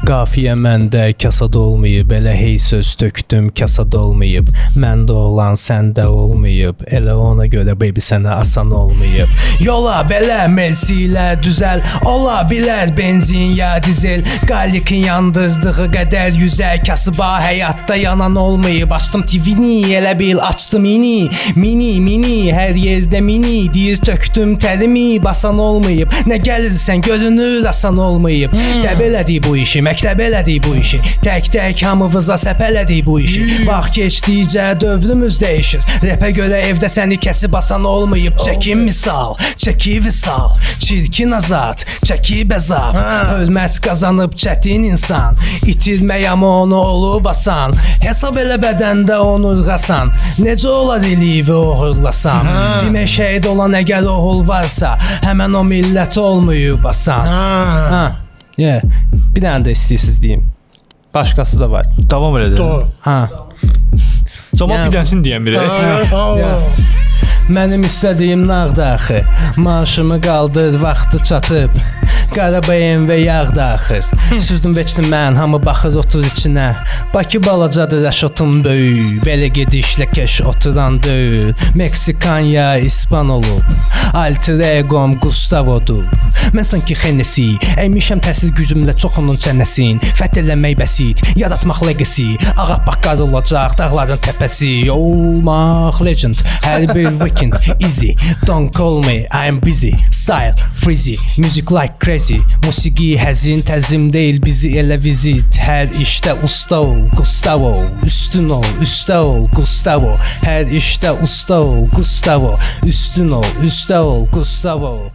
Qafiyə məndə kasad olmayıb, elə hey söz tökdüm kasad olmayıb. Məndə olan səndə olmayıb, elə ona görə baby sənə asan olmayıb. Yola belə mesilə düzəl, ola bilər benzin ya dizel. Qalikin yandırdığı qədər yüzək kasıba həyatda yanan olmayıb. Açdım TV'ni, elə bil açdım mini, hər yerdə mini. Diz tökdüm tərimi, basan olmayıb. Nə gəlirsən görünür asan olmayıb. Dəb elədik bu işi, məktəb elədik bu işi. Tək hamımıza səp elədik bu işi. Vaxt keçdikcə dövrümüz dəyişir. Rapə görə evdə səni kəsib asan olmayıb. Çəkin misal, çəki visal, çirkin azad, çəki bəzab. Hörmət qazanıb çətin insan, itirməyəm onu olub asan. Hesab elə bədəndə onurğasan, necə olar ilivi oğurlasan. Demək şəhid olan əgər oğul varsa, həmən o millət olmayıb asan. Bir dənə də istəyirsiniz deyim. Başqası da var. Davam elə də. Cavab bir dənsin deyən biri. Mənim istədiyim nağdı axı, maaşımı qaldır, vaxtı çatıb. Qara BMW yağdı axır. Süzdüm veçdim mən, hamı baxır otur içinə. Bakı balacadır, əşotun böyük. Belə gedişlə keş oturan deyil. Meksikan ya İspan olub. Alter egom Gustavo'dur. Mən sanki Hennessy, əymişəm təsir gücümlə çox onun çənəsin. Fəth eləmək bəsit, yaratmaq legacy. Ağappaq olacaq dağların təpəsi. Olmaq legend, hər bir weekend easy. Don't call me, I'm busy. Style, freezy, music like crazy. Musiqi həzin təzim deyil, bizi elə vizit. Hər işdə usta ol, Gustavo. Üstün ol, üstə ol, Gustavo. Hər işdə usta ol, Gustavo. Üstün ol, üstə ol, Gustavo.